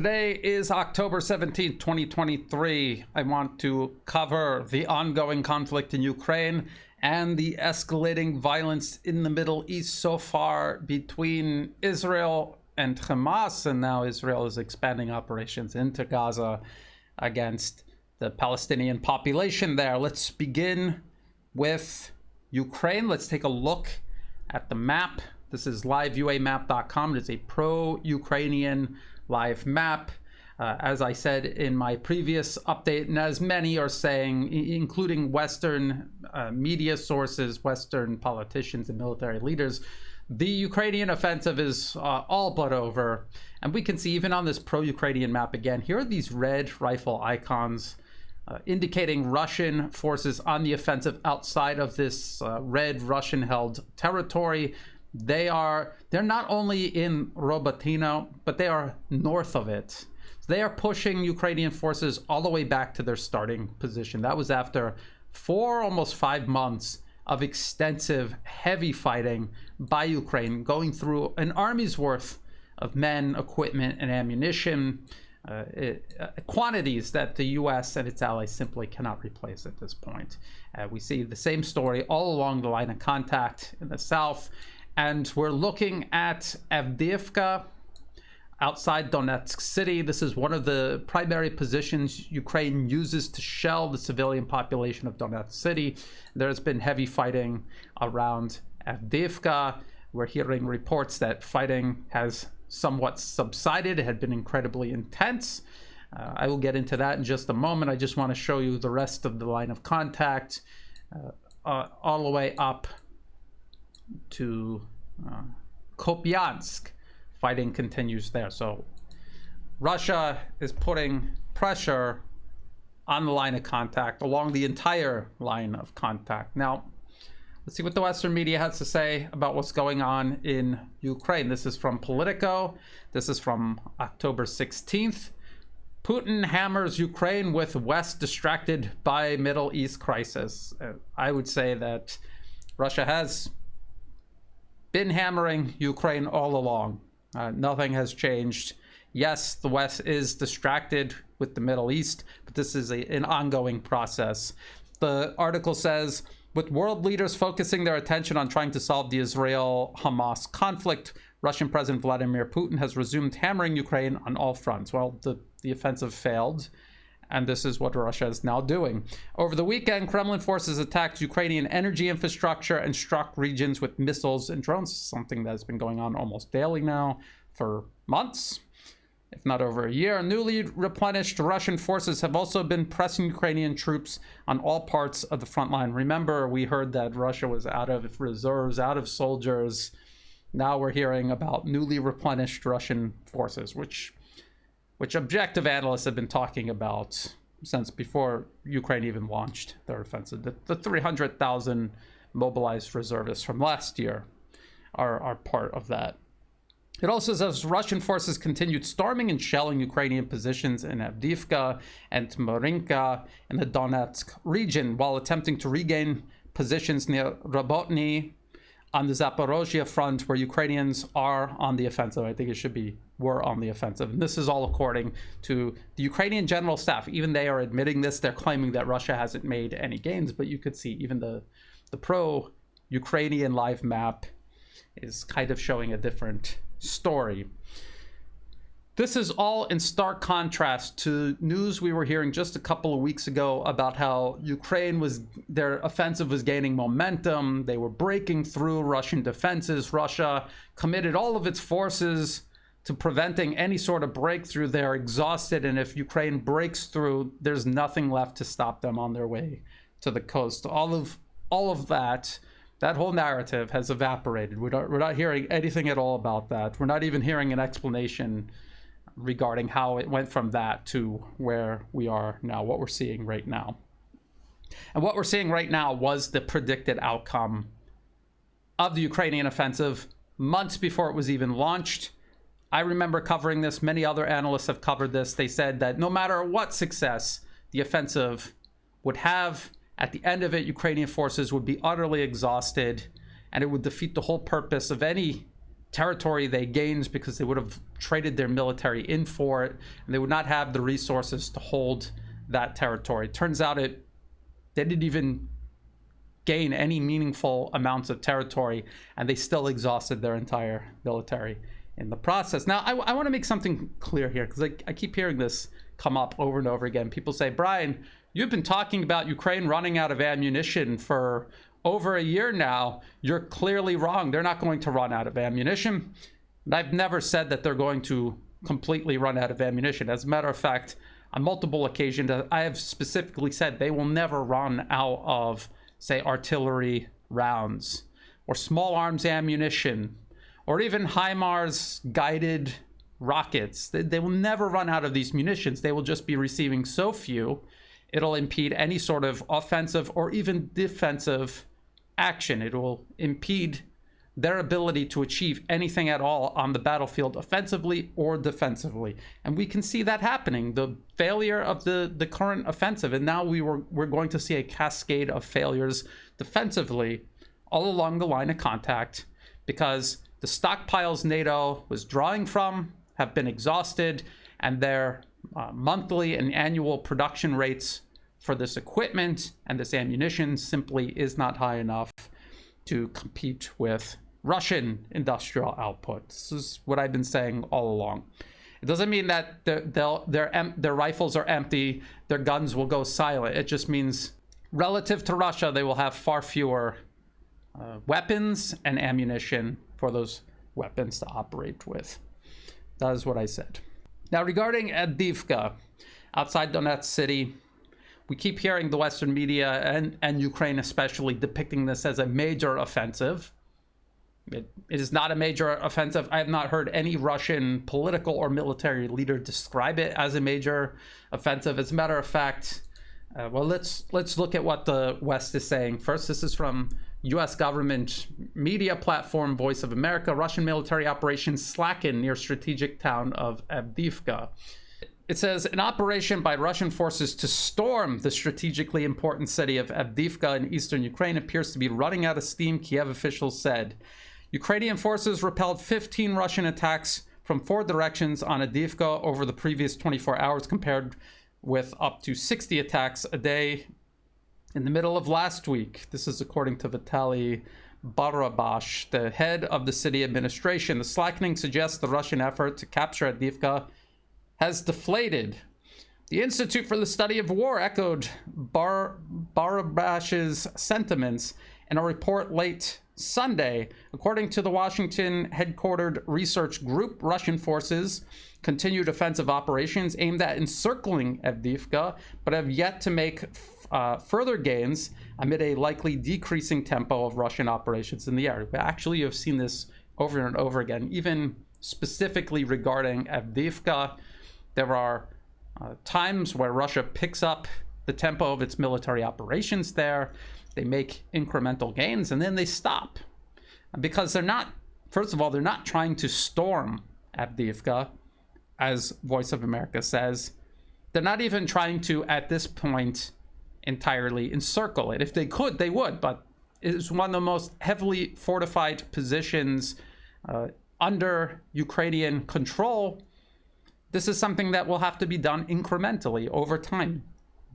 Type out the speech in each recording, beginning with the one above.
Today is October 17th, 2023. I want to cover the ongoing conflict in Ukraine and the escalating violence in the Middle East so far between Israel and Hamas, and now Israel is expanding operations into Gaza against the Palestinian population there. Let's begin with Ukraine. Let's take a look at the map. This is liveuamap.com. It is a pro-Ukrainian live map. As I said in my previous update, and as many are saying, including Western media sources, Western politicians and military leaders, the Ukrainian offensive is all but over. And we can see even on this pro-Ukrainian map again, here are these red rifle icons indicating Russian forces on the offensive outside of this red Russian-held territory. They're not only in Robotyno, but they are north of it. So they are pushing Ukrainian forces all the way back to their starting position. That was after almost 5 months of extensive, heavy fighting by Ukraine, going through an army's worth of men, equipment, and ammunition, quantities that the U.S. and its allies simply cannot replace at this point. We see the same story all along the line of contact in the south. And we're looking at Avdeevka outside Donetsk city. This is one of the primary positions Ukraine uses to shell the civilian population of Donetsk city. There's been heavy fighting around Avdeevka. We're hearing reports that fighting has somewhat subsided. It had been incredibly intense. I will get into that in just a moment. I just want to show you the rest of the line of contact all the way up to Kopyansk. Fighting continues there. So Russia is putting pressure on the line of contact along the entire line of contact. Now, let's see what the Western media has to say about what's going on in Ukraine. This is from Politico. This is from October 16th. Putin hammers Ukraine with West distracted by Middle East crisis. I would say that Russia has been hammering Ukraine all along. Nothing has changed. Yes, the West is distracted with the Middle East, but this is an ongoing process. The article says, with world leaders focusing their attention on trying to solve the Israel-Hamas conflict, Russian President Vladimir Putin has resumed hammering Ukraine on all fronts. Well, the offensive failed, and this is what Russia is now doing. Over the weekend, Kremlin forces attacked Ukrainian energy infrastructure and struck regions with missiles and drones, something that's been going on almost daily now for months, if not over a year. Newly replenished Russian forces have also been pressing Ukrainian troops on all parts of the front line. Remember, we heard that Russia was out of reserves, out of soldiers. Now we're hearing about newly replenished Russian forces, which objective analysts have been talking about since before Ukraine even launched their offensive. The 300,000 mobilized reservists from last year are part of that. It also says Russian forces continued storming and shelling Ukrainian positions in Avdeevka and Marinka in the Donetsk region while attempting to regain positions near Robotyny on the Zaporozhye front, where Ukrainians are on the offensive. I think it should be were on the offensive. And this is all according to the Ukrainian general staff. Even they are admitting this. They're claiming that Russia hasn't made any gains, but you could see even the pro-Ukrainian live map is kind of showing a different story. This is all in stark contrast to news we were hearing just a couple of weeks ago about how their offensive was gaining momentum. They were breaking through Russian defenses. Russia committed all of its forces to preventing any sort of breakthrough. They're exhausted, and if Ukraine breaks through, there's nothing left to stop them on their way to the coast. All of that whole narrative has evaporated. We're not hearing anything at all about that. We're not even hearing an explanation regarding how it went from that to where we are now, what we're seeing right now. And what we're seeing right now was the predicted outcome of the Ukrainian offensive months before it was even launched. I remember covering this. Many other analysts have covered this. They said that no matter what success the offensive would have, at the end of it, Ukrainian forces would be utterly exhausted, and it would defeat the whole purpose of any territory they gained because they would have traded their military in for it, and they would not have the resources to hold that territory. Turns out they didn't even gain any meaningful amounts of territory, and they still exhausted their entire military in the process. Now, I want to make something clear here, because I keep hearing this come up over and over again. People say, Brian, you've been talking about Ukraine running out of ammunition for over a year now. You're clearly wrong. They're not going to run out of ammunition. And I've never said that they're going to completely run out of ammunition. As a matter of fact, on multiple occasions, I have specifically said they will never run out of, say, artillery rounds or small arms ammunition or even HIMARS guided rockets. They will never run out of these munitions. They will just be receiving so few, it'll impede any sort of offensive or even defensive action. It will impede their ability to achieve anything at all on the battlefield, offensively or defensively. And we can see that happening, the failure of the current offensive. And now we're going to see a cascade of failures defensively all along the line of contact, because the stockpiles NATO was drawing from have been exhausted, and their monthly and annual production rates for this equipment and this ammunition simply is not high enough to compete with Russian industrial output. This is what I've been saying all along. It doesn't mean that their rifles are empty, their guns will go silent. It just means relative to Russia, they will have far fewer weapons and ammunition for those weapons to operate with. That is what I said. Now, regarding Avdeevka, outside Donetsk city, we keep hearing the Western media and Ukraine especially depicting this as a major offensive. It is not a major offensive. I have not heard any Russian political or military leader describe it as a major offensive. As a matter of fact, well, let's look at what the West is saying. First, this is from U.S. government media platform Voice of America. Russian military operations slacken near strategic town of Avdeevka. It says, an operation by Russian forces to storm the strategically important city of Avdeevka in eastern Ukraine appears to be running out of steam, Kiev officials said. Ukrainian forces repelled 15 Russian attacks from 4 directions on Avdeevka over the previous 24 hours, compared with up to 60 attacks a day in the middle of last week. This is according to Vitaly Barabash, the head of the city administration. The slackening suggests the Russian effort to capture Avdeevka has deflated. The Institute for the Study of War echoed Barabash's sentiments in a report late Sunday. According to the Washington headquartered research group, Russian forces continued offensive operations aimed at encircling Avdeevka, but have yet to make further gains amid a likely decreasing tempo of Russian operations in the area. But actually, you've seen this over and over again, even specifically regarding Avdeevka. There are times where Russia picks up the tempo of its military operations there. They make incremental gains, and then they stop. Because they're not, first of all, they're not trying to storm Avdeevka, as Voice of America says. They're not even trying to, at this point, entirely encircle it. If they could, they would, but it's one of the most heavily fortified positions under Ukrainian control. This is something that will have to be done incrementally over time.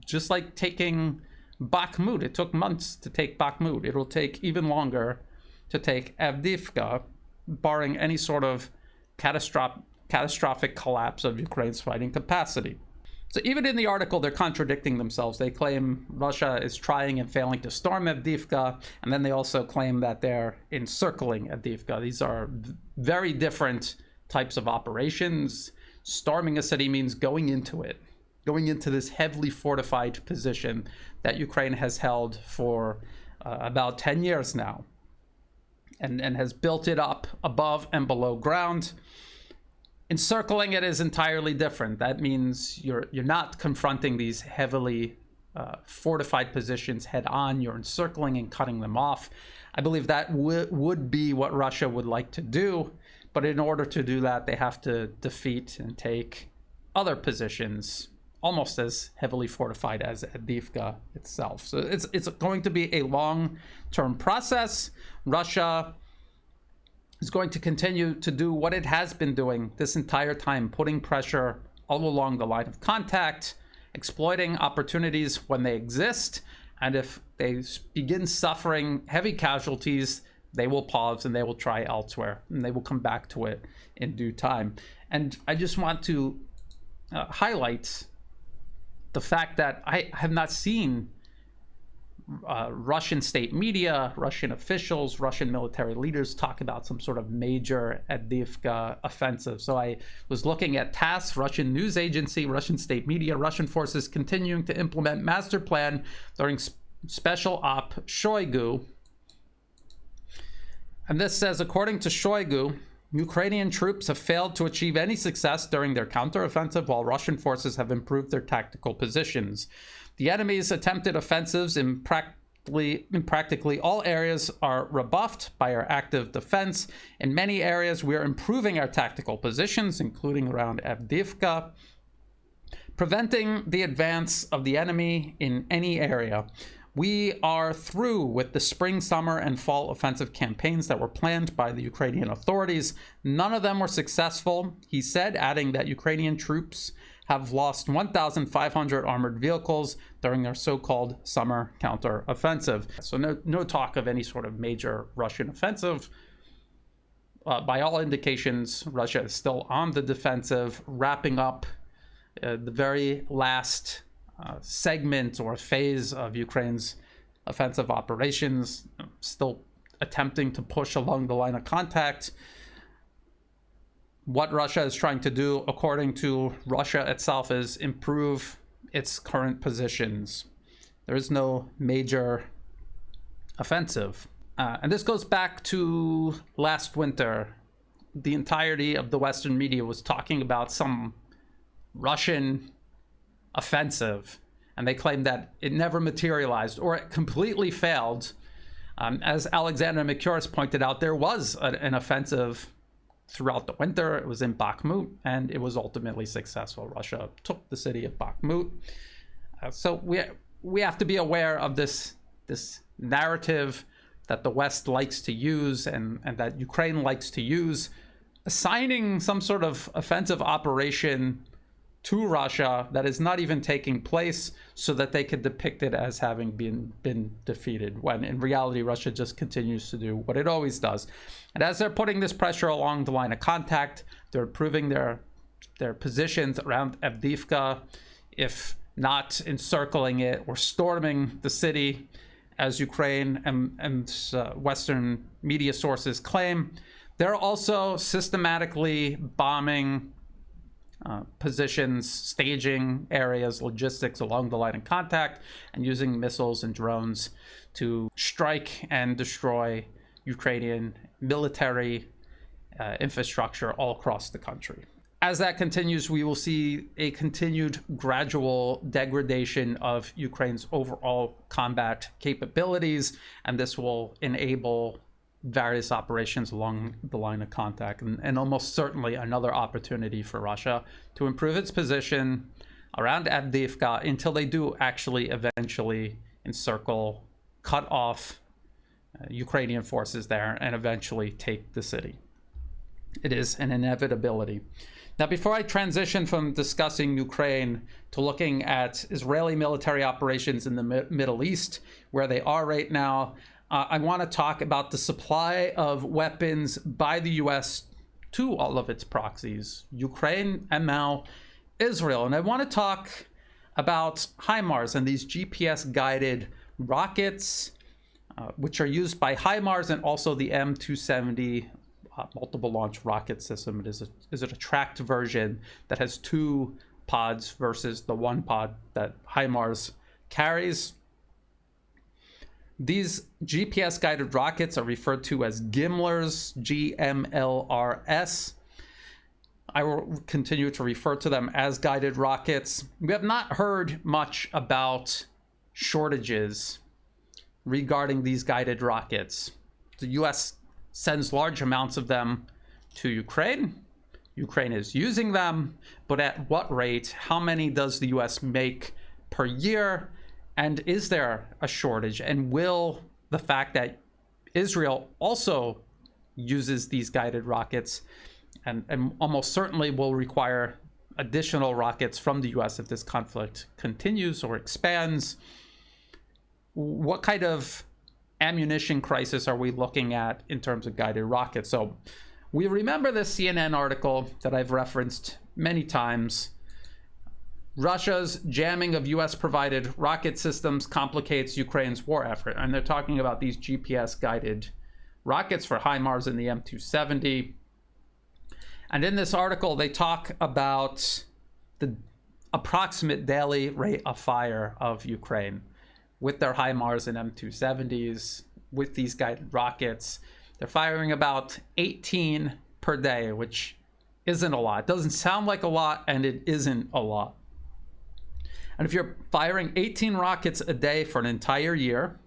Just like taking Bakhmut. It took months to take Bakhmut. It will take even longer to take Avdeevka, barring any sort of catastrophic collapse of Ukraine's fighting capacity. So even in the article, they're contradicting themselves. They claim Russia is trying and failing to storm Avdeevka, and then they also claim that they're encircling Avdeevka. These are very different types of operations. Storming a city means going into it, going into this heavily fortified position that Ukraine has held for about 10 years now, and has built it up above and below ground. Encircling it is entirely different. That means you're not confronting these heavily fortified positions head on. You're encircling and cutting them off. I believe that would be what Russia would like to do. But in order to do that, they have to defeat and take other positions almost as heavily fortified as Avdeevka itself. So it's going to be a long-term process. Russia is going to continue to do what it has been doing this entire time, putting pressure all along the line of contact, exploiting opportunities when they exist, and if they begin suffering heavy casualties, they will pause and they will try elsewhere, and they will come back to it in due time. And I just want to highlight the fact that I have not seen Russian state media, Russian officials, Russian military leaders talk about some sort of major Avdeevka offensive. So I was looking at TASS, Russian news agency, Russian state media, Russian forces continuing to implement master plan during special op Shoigu. And this says, according to Shoigu, Ukrainian troops have failed to achieve any success during their counteroffensive, while Russian forces have improved their tactical positions. The enemy's attempted offensives in practically all areas are rebuffed by our active defense. In many areas, we are improving our tactical positions, including around Avdeevka, preventing the advance of the enemy in any area. We are through with the spring, summer, and fall offensive campaigns that were planned by the Ukrainian authorities. None of them were successful, he said, adding that Ukrainian troops have lost 1,500 armored vehicles during their so-called summer counter-offensive. So no talk of any sort of major Russian offensive. By all indications, Russia is still on the defensive, wrapping up the very last segment or phase of Ukraine's offensive operations, still attempting to push along the line of contact. What Russia is trying to do, according to Russia itself, is improve its current positions. There is no major offensive. And this goes back to last winter. The entirety of the Western media was talking about some Russian offensive, and they claimed that it never materialized or it completely failed. As Alexander Mikuris pointed out, there was an offensive throughout the winter. It was in Bakhmut, and it was ultimately successful. Russia took the city of Bakhmut. So we have to be aware of this narrative that the West likes to use and that Ukraine likes to use, assigning some sort of offensive operation to Russia that is not even taking place so that they could depict it as having been defeated, when in reality Russia just continues to do what it always does. And as they're putting this pressure along the line of contact, they're improving their positions around Avdeevka, if not encircling it or storming the city, as Ukraine and Western media sources claim. They're also systematically bombing positions, staging areas, logistics along the line of contact, and using missiles and drones to strike and destroy Ukrainian military infrastructure all across the country. As that continues, we will see a continued gradual degradation of Ukraine's overall combat capabilities, and this will enable various operations along the line of contact, and almost certainly another opportunity for Russia to improve its position around Avdeevka until they do actually eventually encircle, cut off Ukrainian forces there, and eventually take the city. It is an inevitability. Now, before I transition from discussing Ukraine to looking at Israeli military operations in the Middle East, where they are right now, I want to talk about the supply of weapons by the U.S. to all of its proxies, Ukraine and now Israel. And I want to talk about HIMARS and these GPS-guided rockets, which are used by HIMARS and also the M270 multiple launch rocket system. It is a tracked version that has 2 pods versus the 1 pod that HIMARS carries. These GPS-guided rockets are referred to as GMLRS, GMLRS. I will continue to refer to them as guided rockets. We have not heard much about shortages regarding these guided rockets. The U.S. sends large amounts of them to Ukraine. Ukraine is using them, but at what rate? How many does the U.S. make per year? And is there a shortage? And will the fact that Israel also uses these guided rockets, and almost certainly will require additional rockets from the US if this conflict continues or expands. What kind of ammunition crisis are we looking at in terms of guided rockets? So we remember this CNN article that I've referenced many times. Russia's jamming of US-provided rocket systems complicates Ukraine's war effort. And they're talking about these GPS-guided rockets for HIMARS and the M270. And in this article, they talk about the approximate daily rate of fire of Ukraine with their HIMARS and M270s, with these guided rockets. They're firing about 18 per day, which isn't a lot. It doesn't sound like a lot, and it isn't a lot. And if you're firing 18 rockets a day for an entire year,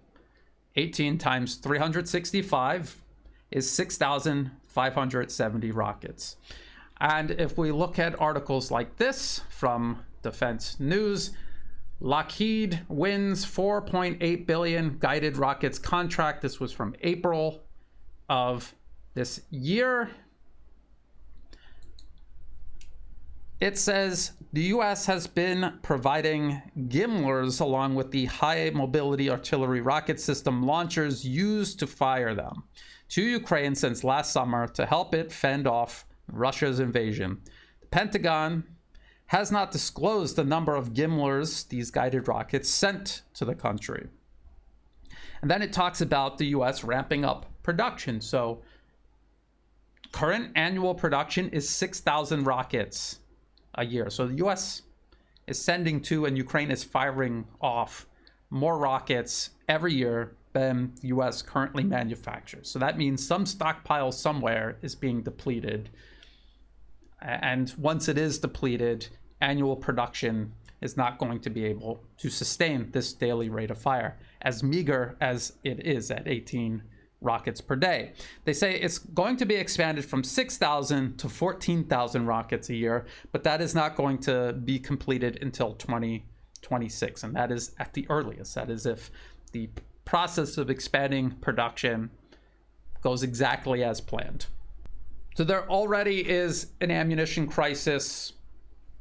18 times 365 is 6,570 rockets. And if we look at articles like this from Defense News, Lockheed wins $4.8 billion guided rockets contract. This was from April of this year. It says the U.S. has been providing GMLRS along with the high mobility artillery rocket system launchers used to fire them to Ukraine since last summer to help it fend off Russia's invasion. The Pentagon has not disclosed the number of GMLRS, these guided rockets, sent to the country. And then it talks about the U.S. ramping up production. So current annual production is 6,000 rockets a year. So the U.S. is sending to, and Ukraine is firing off more rockets every year than the U.S. currently manufactures. So that means some stockpile somewhere is being depleted. And once it is depleted, annual production is not going to be able to sustain this daily rate of fire, as meager as it is at 18 rockets per day. They say it's going to be expanded from 6,000 to 14,000 rockets a year, but that is not going to be completed until 2026, and that is at the earliest. That is if the process of expanding production goes exactly as planned. So there already is an ammunition crisis.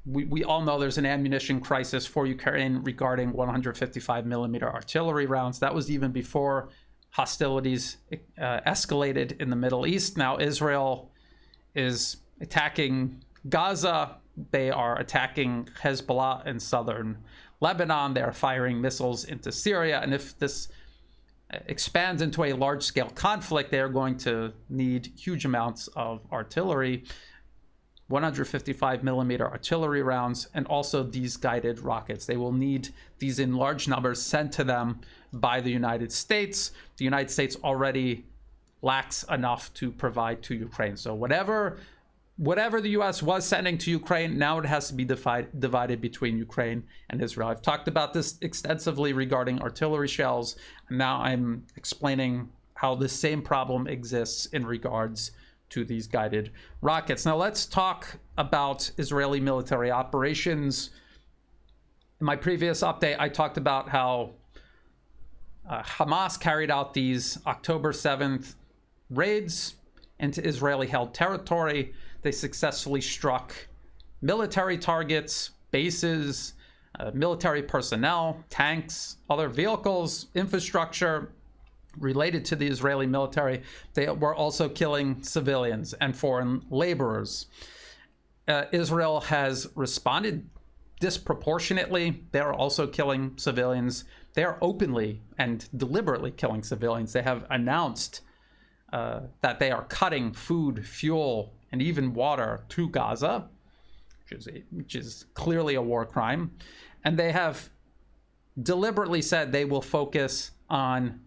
We all know there's an ammunition crisis for Ukraine regarding 155 millimeter artillery rounds. That was even before hostilities escalated in the Middle East. Now Israel is attacking Gaza. They are attacking Hezbollah in southern Lebanon. They are firing missiles into Syria. And if this expands into a large-scale conflict, they are going to need huge amounts of artillery, 155 millimeter artillery rounds, and also these guided rockets. They will need these in large numbers sent to them by the United States. The United States already lacks enough to provide to Ukraine. So whatever the US was sending to Ukraine, now it has to be divided between Ukraine and Israel. I've talked about this extensively regarding artillery shells, and now I'm explaining how the same problem exists in regards to these guided rockets. Now let's talk about Israeli military operations. In my previous update, I talked about how Hamas carried out these October 7th raids into Israeli-held territory. They successfully struck military targets, bases, military personnel, tanks, other vehicles, infrastructure related to the Israeli military. They were also killing civilians and foreign laborers. Israel has responded disproportionately. They're also killing civilians. They are openly and deliberately killing civilians. They have announced that they are cutting food, fuel, and even water to Gaza, which is clearly a war crime. And they have deliberately said they will focus on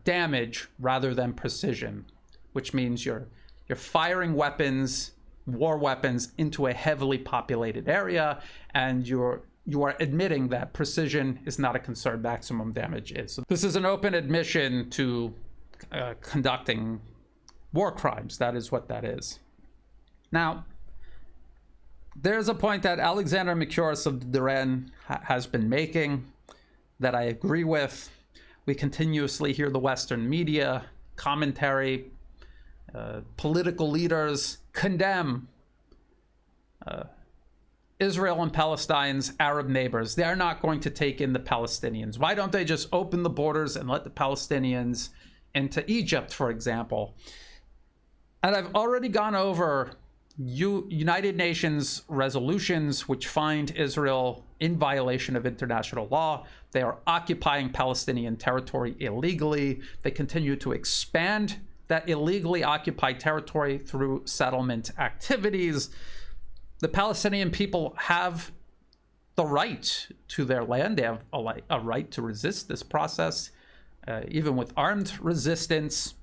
damage rather than precision, which means you're firing weapons, war weapons, into a heavily populated area, and you are admitting that precision is not a concern, maximum damage is. So this is an open admission to conducting war crimes. That is what that is. Now, there's a point that Alexander Mercouris of the Duran has been making that I agree with. We continuously hear the Western media commentary political leaders condemn Israel and Palestine's Arab neighbors. They're not going to take in the Palestinians. Why don't they just open the borders and let the Palestinians into Egypt, for example? And I've already gone over United Nations resolutions which find Israel in violation of international law. They are occupying Palestinian territory illegally. They continue to expand that illegally occupied territory through settlement activities. The Palestinian people have the right to their land. They have a right to resist this process, even with armed resistance.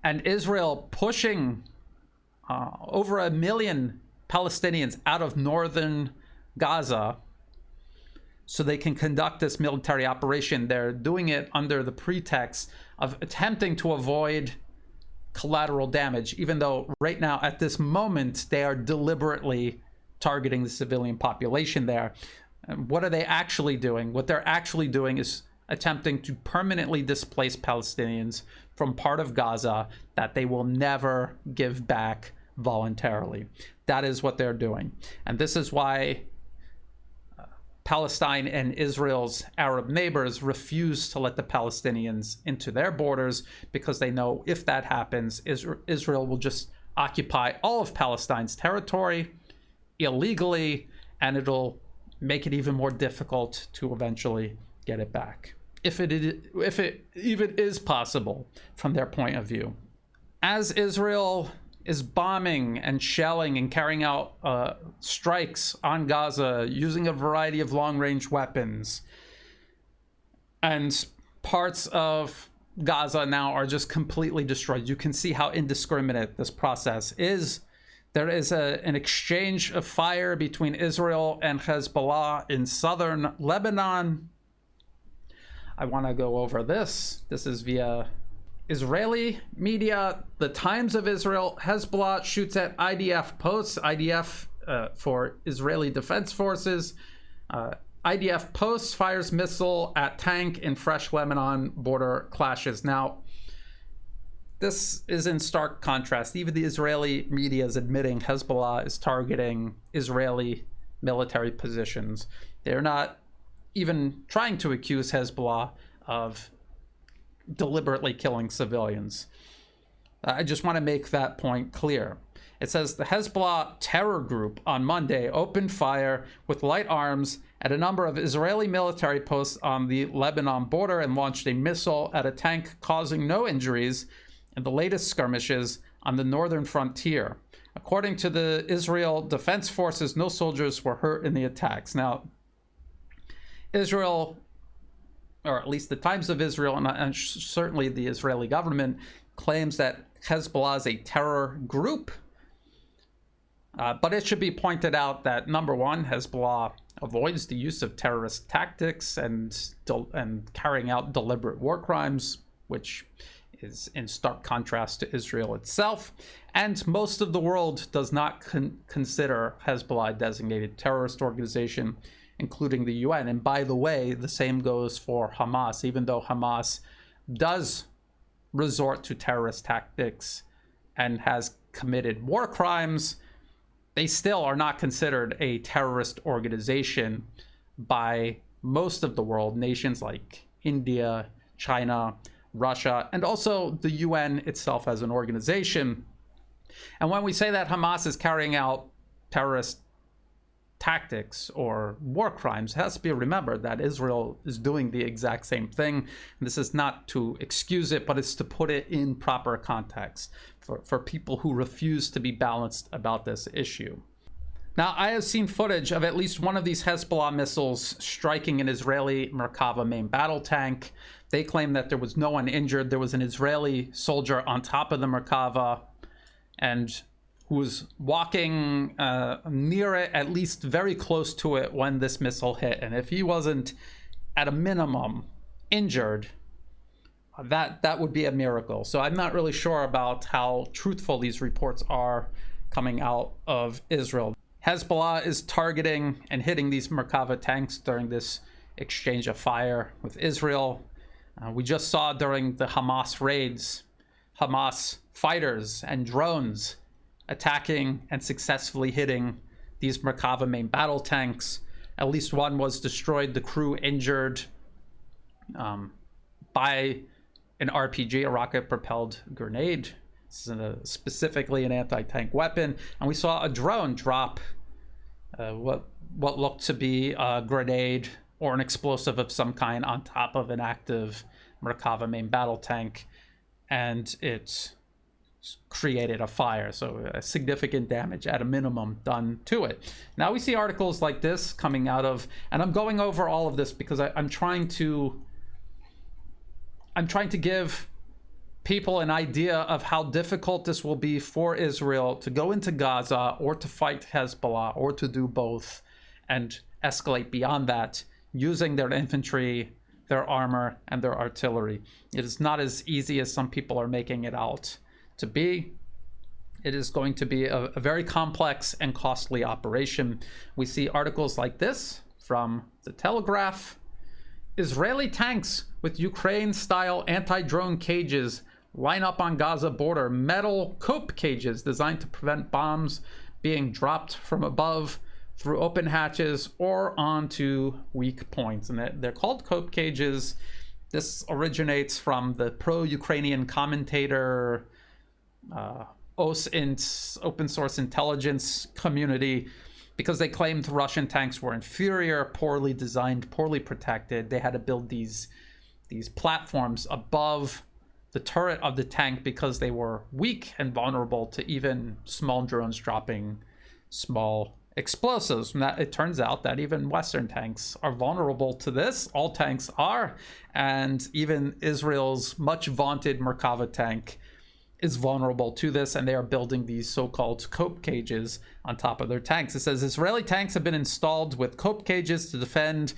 And Israel pushing over 1 million Palestinians out of northern Gaza so they can conduct this military operation. They're doing it under the pretext of attempting to avoid collateral damage, even though right now, at this moment, they are deliberately targeting the civilian population there. And what are they actually doing? What they're actually doing is attempting to permanently displace Palestinians from part of Gaza that they will never give back voluntarily. That is what they're doing. And this is why Palestine and Israel's Arab neighbors refuse to let the Palestinians into their borders, because they know if that happens, Israel will just occupy all of Palestine's territory illegally, and it'll make it even more difficult to eventually get it back, if it even is possible from their point of view. As Israel is bombing and shelling and carrying out strikes on Gaza using a variety of long-range weapons, and parts of Gaza now are just completely destroyed. You can see how indiscriminate this process is. There is an exchange of fire between Israel and Hezbollah in southern Lebanon. I want to go over this. This is via Israeli media. The Times of Israel: Hezbollah shoots at IDF posts. IDF for Israeli Defense Forces. IDF posts fires missile at tank in fresh Lebanon border clashes. Now, this is in stark contrast. Even the Israeli media is admitting Hezbollah is targeting Israeli military positions. They're not even trying to accuse Hezbollah of deliberately killing civilians. I just want to make that point clear. It says the Hezbollah terror group on Monday opened fire with light arms at a number of Israeli military posts on the Lebanon border and launched a missile at a tank, causing no injuries in the latest skirmishes on the northern frontier. According to the Israel Defense Forces, no soldiers were hurt in the attacks. Now, Israel, or at least the Times of Israel, and certainly the Israeli government, claims that Hezbollah is a terror group. But it should be pointed out that, number one, Hezbollah avoids the use of terrorist tactics and carrying out deliberate war crimes, which is in stark contrast to Israel itself. And most of the world does not consider Hezbollah a designated terrorist organization, including the UN. And by the way, the same goes for Hamas. Even though Hamas does resort to terrorist tactics and has committed war crimes, they still are not considered a terrorist organization by most of the world, nations like India, China, Russia, and also the UN itself as an organization. And when we say that Hamas is carrying out terrorist tactics or war crimes, it has to be remembered that Israel is doing the exact same thing. And this is not to excuse it, but it's to put it in proper context for people who refuse to be balanced about this issue. Now, I have seen footage of at least one of these Hezbollah missiles striking an Israeli Merkava main battle tank. They claim that there was no one injured. There was an Israeli soldier on top of the Merkava and who was walking near it, at least very close to it, when this missile hit. And if he wasn't, at a minimum, injured, that would be a miracle. So I'm not really sure about how truthful these reports are coming out of Israel. Hezbollah is targeting and hitting these Merkava tanks during this exchange of fire with Israel. We just saw during the Hamas raids, Hamas fighters and drones attacking and successfully hitting these Merkava main battle tanks. At least one was destroyed, the crew injured by an RPG, a rocket-propelled grenade. This is specifically an anti-tank weapon. And we saw a drone drop what looked to be a grenade or an explosive of some kind on top of an active Merkava main battle tank, and it created a fire. So a significant damage at a minimum done to it. Now we see articles like this coming out of, and I'm going over all of this because I'm trying to give people an idea of how difficult this will be for Israel to go into Gaza or to fight Hezbollah or to do both and escalate beyond that using their infantry, their armor, and their artillery. It is not as easy as some people are making it out to be. It is going to be a very complex and costly operation. We see articles like this from The Telegraph. Israeli tanks with Ukraine-style anti-drone cages line up on Gaza border. Metal cope cages designed to prevent bombs being dropped from above through open hatches or onto weak points. And they're called cope cages. This originates from the pro-Ukrainian commentator OSINT, open source intelligence community, because they claimed Russian tanks were inferior, poorly designed, poorly protected. They had to build these platforms above the turret of the tank because they were weak and vulnerable to even small drones dropping small explosives. And it turns out that even Western tanks are vulnerable to this. All tanks are, and even Israel's much vaunted Merkava tank is vulnerable to this, and they are building these so-called cope cages on top of their tanks. It says Israeli tanks have been installed with cope cages to defend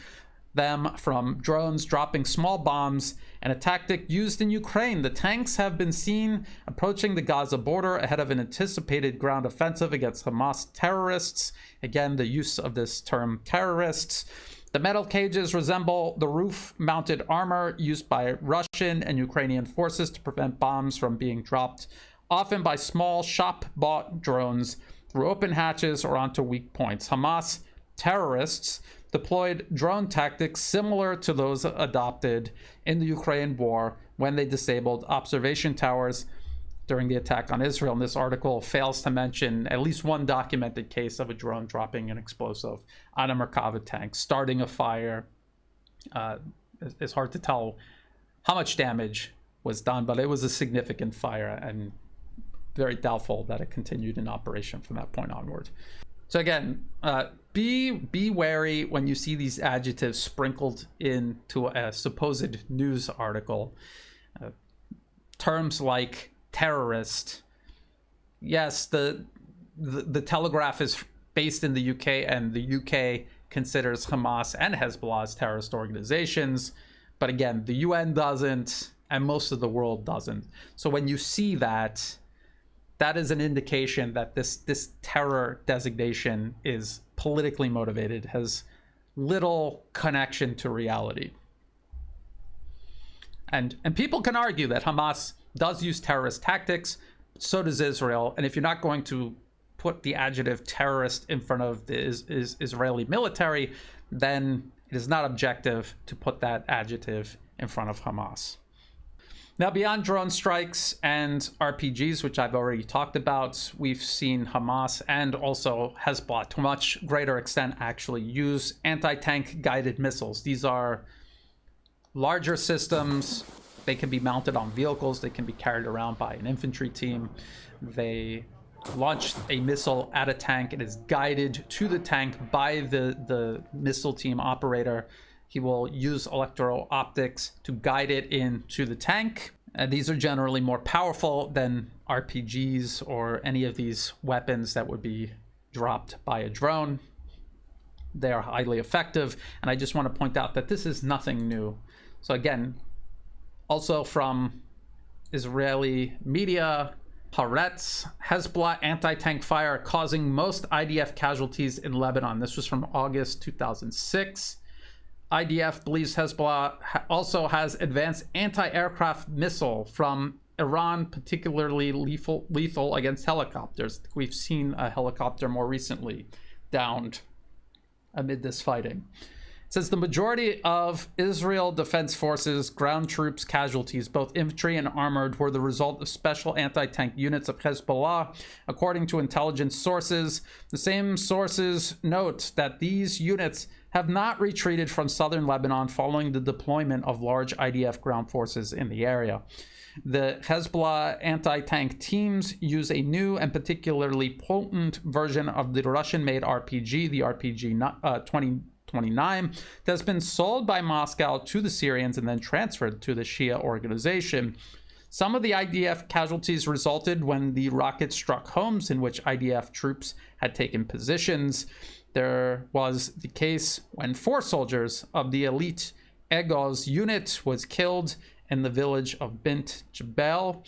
them from drones dropping small bombs, and a tactic used in Ukraine. The tanks have been seen approaching the Gaza border ahead of an anticipated ground offensive against Hamas terrorists. Again, the use of this term terrorists. The metal cages resemble the roof-mounted armor used by Russian and Ukrainian forces to prevent bombs from being dropped, often by small shop-bought drones through open hatches or onto weak points. Hamas terrorists deployed drone tactics similar to those adopted in the Ukraine war when they disabled observation towers during the attack on Israel. And this article fails to mention at least one documented case of a drone dropping an explosive on a Merkava tank, starting a fire. It's hard to tell how much damage was done, but it was a significant fire and very doubtful that it continued in operation from that point onward. So again, be wary when you see these adjectives sprinkled into a supposed news article. Terms like terrorist. Yes, the Telegraph is based in the UK, and the UK considers Hamas and Hezbollah as terrorist organizations. But again, the UN doesn't, and most of the world doesn't. So when you see that, that is an indication that this terror designation is politically motivated, has little connection to reality. And people can argue that Hamas does use terrorist tactics, so does Israel. And if you're not going to put the adjective terrorist in front of the Israeli military, then it is not objective to put that adjective in front of Hamas. Now, beyond drone strikes and RPGs, which I've already talked about, we've seen Hamas and also Hezbollah to a much greater extent actually use anti-tank guided missiles. These are larger systems. They can be mounted on vehicles. They can be carried around by an infantry team. They launch a missile at a tank. It is guided to the tank by the missile team operator. He will use electro-optics to guide it into the tank. These are generally more powerful than RPGs or any of these weapons that would be dropped by a drone. They are highly effective, and I just want to point out that this is nothing new. So again, also from Israeli media, Haaretz, Hezbollah anti-tank fire causing most IDF casualties in Lebanon. This was from August 2006. IDF believes Hezbollah also has advanced anti-aircraft missile from Iran particularly lethal against helicopters. We've seen a helicopter more recently downed amid this fighting. It says the majority of Israel Defense Forces ground troops casualties, both infantry and armored, were the result of special anti-tank units of Hezbollah, according to intelligence sources. The same sources note that these units have not retreated from southern Lebanon following the deployment of large IDF ground forces in the area. The Hezbollah anti-tank teams use a new and particularly potent version of the Russian-made RPG, the RPG 2029, that has been sold by Moscow to the Syrians and then transferred to the Shia organization. Some of the IDF casualties resulted when the rockets struck homes in which IDF troops had taken positions. There was the case when 4 soldiers of the elite Egoz unit was killed in the village of Bint Jebel.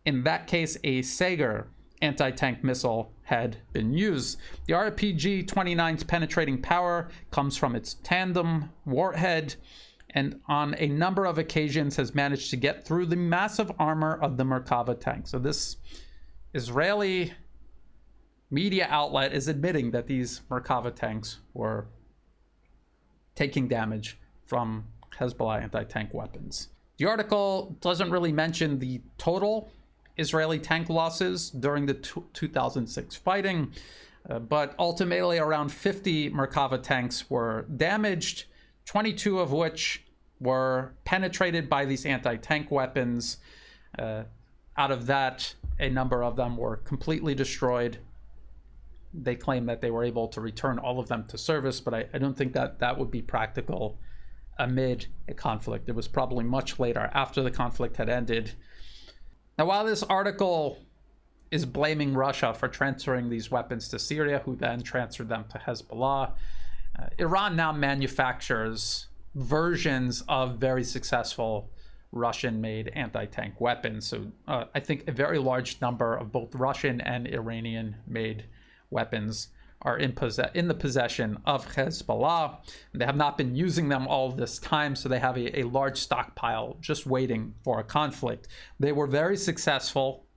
In that case, a Sager anti-tank missile had been used. The RPG-29's penetrating power comes from its tandem warhead, and on a number of occasions has managed to get through the massive armor of the Merkava tank. So this Israeli media outlet is admitting that these Merkava tanks were taking damage from Hezbollah anti-tank weapons. The article doesn't really mention the total Israeli tank losses during the 2006 fighting, but ultimately around 50 Merkava tanks were damaged, 22 of which were penetrated by these anti-tank weapons. Out of that, a number of them were completely destroyed. They claim that they were able to return all of them to service, but I don't think that that would be practical amid a conflict. It was probably much later, after the conflict had ended. Now, while this article is blaming Russia for transferring these weapons to Syria, who then transferred them to Hezbollah, Iran now manufactures versions of very successful Russian-made anti-tank weapons. So I think a very large number of both Russian and Iranian-made weapons are in the possession of Hezbollah. They have not been using them all this time, so they have a large stockpile just waiting for a conflict. They were very successful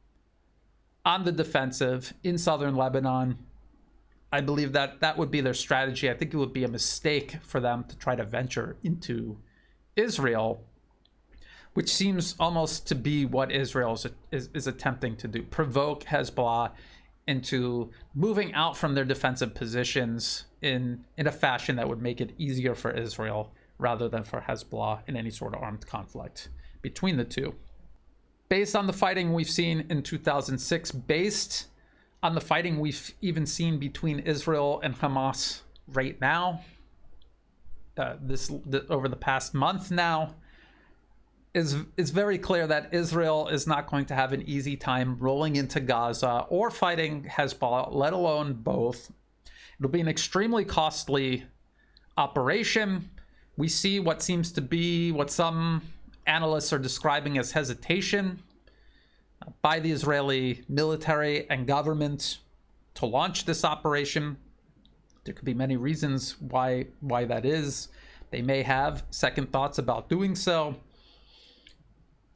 on the defensive in southern Lebanon. I believe that that would be their strategy. I think it would be a mistake for them to try to venture into Israel, which seems almost to be what Israel is attempting to do, provoke Hezbollah into moving out from their defensive positions in a fashion that would make it easier for Israel rather than for Hezbollah in any sort of armed conflict between the two. Based on the fighting we've seen in 2006, based on the fighting we've even seen between Israel and Hamas right now, over the past month now, it's very clear that Israel is not going to have an easy time rolling into Gaza or fighting Hezbollah, let alone both. It'll be an extremely costly operation. We see what seems to be what some analysts are describing as hesitation by the Israeli military and government to launch this operation. There could be many reasons why that is. They may have second thoughts about doing so.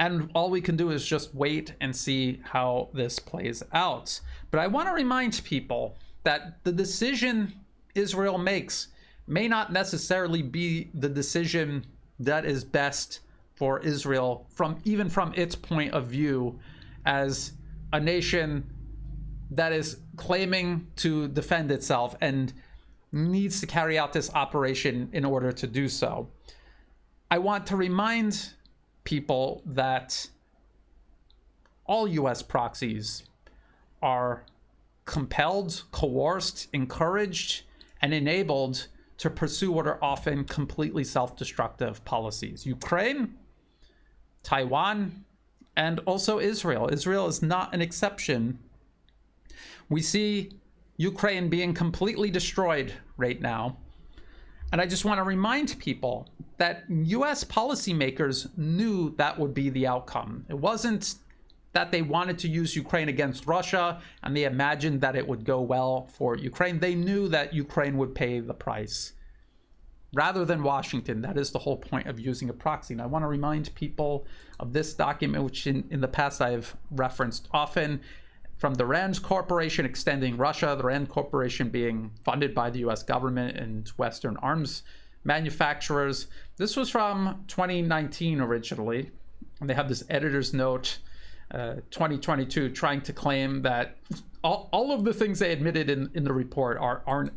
And all we can do is just wait and see how this plays out. But I want to remind people that the decision Israel makes may not necessarily be the decision that is best for Israel even from its point of view as a nation that is claiming to defend itself and needs to carry out this operation in order to do so. I want to remind people that all U.S. proxies are compelled, coerced, encouraged, and enabled to pursue what are often completely self-destructive policies. Ukraine, Taiwan, and also Israel. Israel is not an exception. We see Ukraine being completely destroyed right now. And I just want to remind people that U.S. policymakers knew that would be the outcome. It wasn't that they wanted to use Ukraine against Russia and they imagined that it would go well for Ukraine. They knew that Ukraine would pay the price. rather than Washington. That is the whole point of using a proxy. And I want to remind people of this document, which in the past I've referenced often, from the RAND Corporation extending Russia, the RAND Corporation being funded by the US government and Western arms manufacturers. This was from 2019 originally, and they have this editor's note, 2022, trying to claim that all of the things they admitted in the report aren't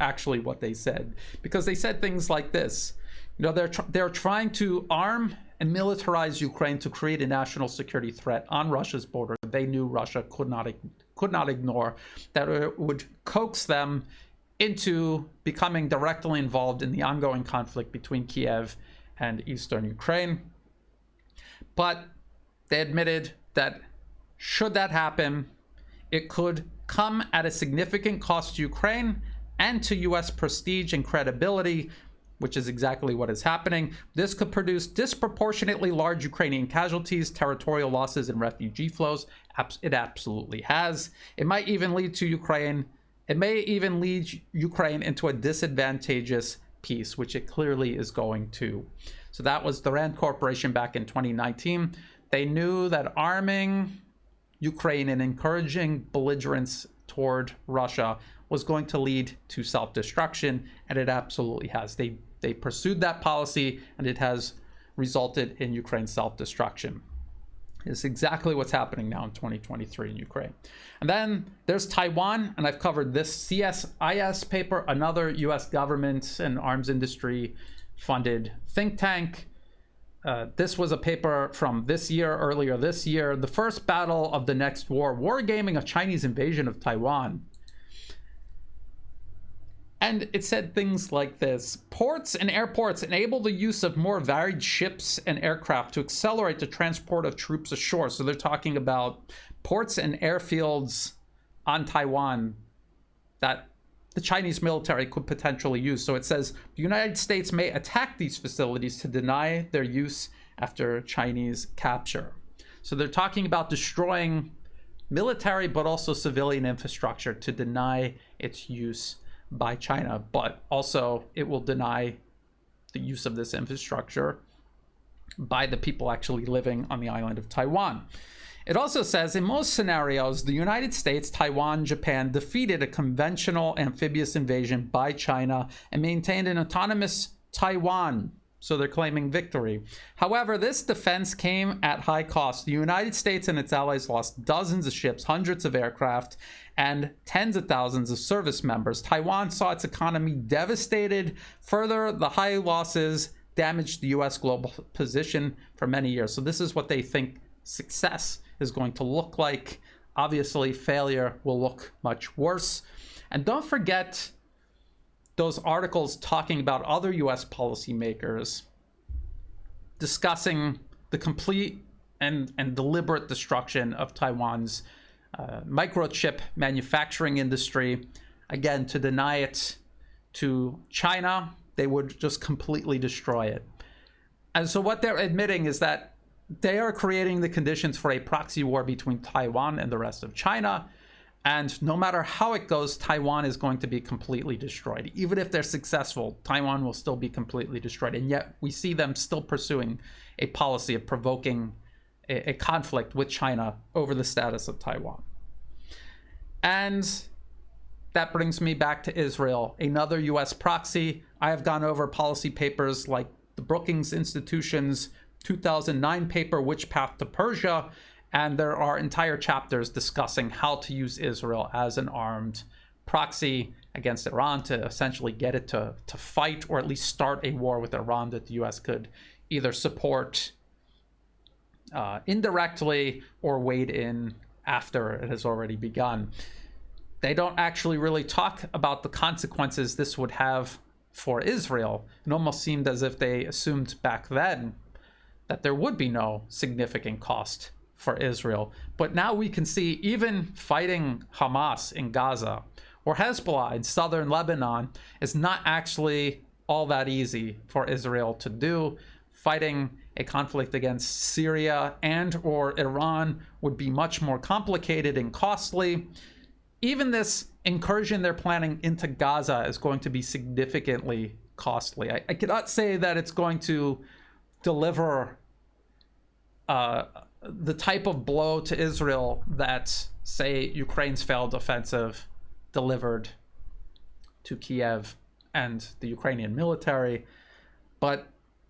actually what they said, because they said things like this. You know, they're trying to arm and militarize Ukraine to create a national security threat on Russia's border. They knew Russia could not ignore, that it would coax them into becoming directly involved in the ongoing conflict between Kiev and eastern Ukraine. But they admitted that should that happen, it could come at a significant cost to Ukraine and to US prestige and credibility, which is exactly what is happening. This could produce disproportionately large Ukrainian casualties, territorial losses, and refugee flows. It absolutely has. It might even lead to Ukraine. It may even lead Ukraine into a disadvantageous peace, which it clearly is going to. So that was the RAND Corporation back in 2019. They knew that arming Ukraine and encouraging belligerence toward Russia was going to lead to self-destruction, and it absolutely has. They pursued that policy, and it has resulted in Ukraine's self-destruction. It's exactly what's happening now in 2023 in Ukraine. And then there's Taiwan, and I've covered this CSIS paper, another US government and arms industry funded think tank. This was a paper from earlier this year, the first battle of the next war, wargaming a Chinese invasion of Taiwan. And it said things like this: ports and airports enable the use of more varied ships and aircraft to accelerate the transport of troops ashore. So they're talking about ports and airfields on Taiwan that the Chinese military could potentially use. So it says the United States may attack these facilities to deny their use after Chinese capture. So they're talking about destroying military but also civilian infrastructure to deny its use by China, but also it will deny the use of this infrastructure by the people actually living on the island of Taiwan. It also says, in most scenarios, the United States, Taiwan, Japan defeated a conventional amphibious invasion by China and maintained an autonomous Taiwan. So they're claiming victory. However, this defense came at high cost. The United States and its allies lost dozens of ships, hundreds of aircraft, and tens of thousands of service members. Taiwan saw its economy devastated. Further, the high losses damaged the US global position for many years. So this is what they think success is going to look like. Obviously, failure will look much worse. And don't forget those articles talking about other US policymakers discussing the complete and deliberate destruction of Taiwan's microchip manufacturing industry. Again, to deny it to China, they would just completely destroy it. And so what they're admitting is that they are creating the conditions for a proxy war between Taiwan and the rest of China. And no matter how it goes, Taiwan is going to be completely destroyed. Even if they're successful, Taiwan will still be completely destroyed. And yet we see them still pursuing a policy of provoking a conflict with China over the status of Taiwan. And that brings me back to Israel, another US proxy. I have gone over policy papers like the Brookings Institution's 2009 paper, Which Path to Persia? And there are entire chapters discussing how to use Israel as an armed proxy against Iran to essentially get it to fight, or at least start a war with Iran that the US could either support indirectly or wade in after it has already begun. They don't actually really talk about the consequences this would have for Israel. It almost seemed as if they assumed back then that there would be no significant cost for Israel. But now we can see even fighting Hamas in Gaza or Hezbollah in southern Lebanon is not actually all that easy for Israel to do. Fighting a conflict against Syria and or Iran would be much more complicated and costly. Even this incursion they're planning into Gaza is going to be significantly costly. I cannot say that it's going to deliver the type of blow to Israel that, say, Ukraine's failed offensive delivered to Kiev and the Ukrainian military, but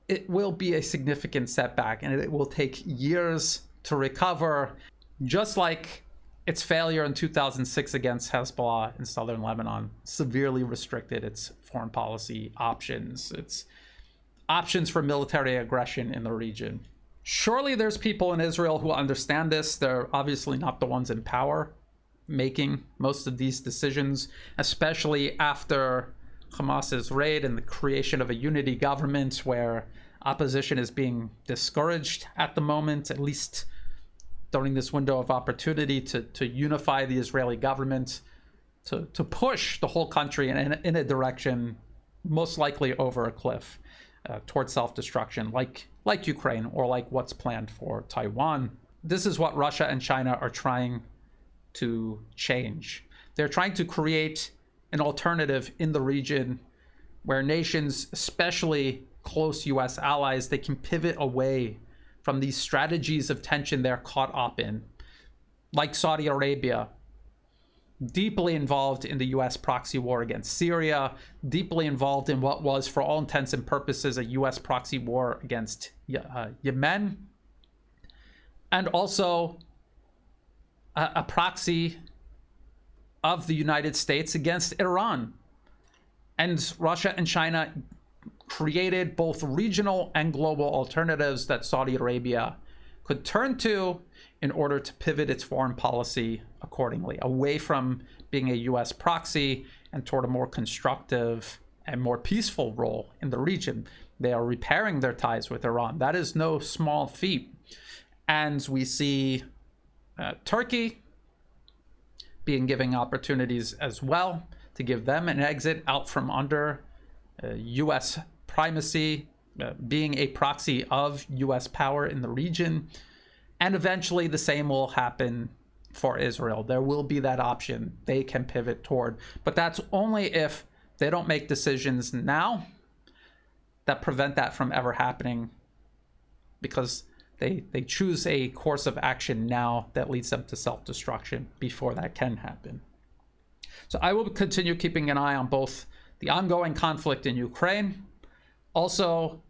it will be a significant setback, and it will take years to recover, just like its failure in 2006 against Hezbollah in southern Lebanon severely restricted its foreign policy options, its options for military aggression in the region. Surely there's people in Israel who understand this. They're obviously not the ones in power making most of these decisions, especially after Hamas's raid and the creation of a unity government where opposition is being discouraged at the moment, at least during this window of opportunity to unify the Israeli government, to push the whole country in a direction most likely over a cliff towards self-destruction, like Ukraine, or like what's planned for Taiwan. This is what Russia and China are trying to change. They're trying to create an alternative in the region where nations, especially close US allies, they can pivot away from these strategies of tension they're caught up in, like Saudi Arabia, deeply involved in the US proxy war against Syria, deeply involved in what was, for all intents and purposes, a US proxy war against Yemen, and also a proxy of the United States against Iran. And Russia and China created both regional and global alternatives that Saudi Arabia could turn to in order to pivot its foreign policy accordingly, away from being a US proxy and toward a more constructive and more peaceful role in the region. They are repairing their ties with Iran. That is no small feat. And we see Turkey being given opportunities as well to give them an exit out from under US primacy, being a proxy of US power in the region. And eventually the same will happen for Israel. There will be that option they can pivot toward. But that's only if they don't make decisions now that prevent that from ever happening, because they choose a course of action now that leads them to self-destruction before that can happen. So I will continue keeping an eye on both the ongoing conflict in Ukraine, also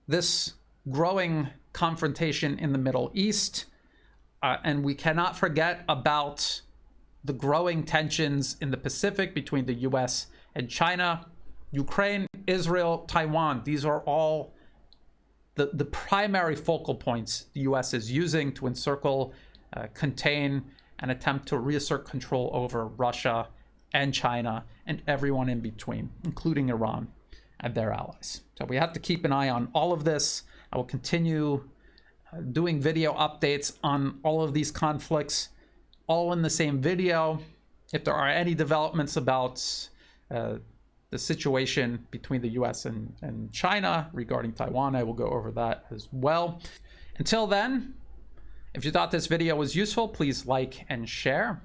this growing confrontation in the Middle East, and we cannot forget about the growing tensions in the Pacific between the US and China, Ukraine, Israel, Taiwan. These are all the primary focal points the US is using to encircle, contain, and attempt to reassert control over Russia and China and everyone in between, including Iran and their allies. So we have to keep an eye on all of this. I will continue doing video updates on all of these conflicts, all in the same video. If there are any developments about the situation between the US and China regarding Taiwan, I will go over that as well. Until then, if you thought this video was useful, please like and share.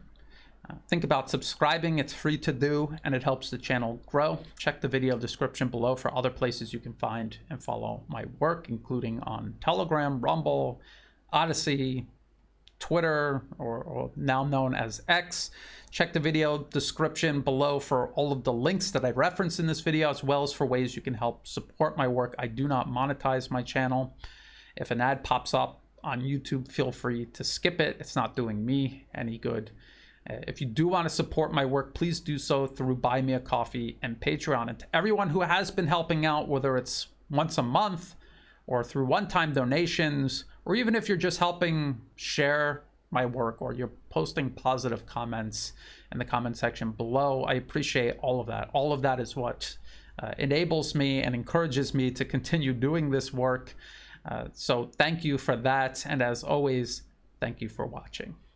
Think about subscribing. It's free to do, and it helps the channel grow. Check the video description below for other places you can find and follow my work, including on Telegram, Rumble, Odyssey, Twitter, or now known as X. Check the video description below for all of the links that I referenced in this video, as well as for ways you can help support my work. I do not monetize my channel. If an ad pops up on YouTube, feel free to skip it. It's not doing me any good. If you do want to support my work, please do so through Buy Me a Coffee and Patreon. And to everyone who has been helping out, whether it's once a month or through one-time donations, or even if you're just helping share my work or you're posting positive comments in the comment section below, I appreciate all of that. All of that is what enables me and encourages me to continue doing this work. So thank you for that. And as always, thank you for watching.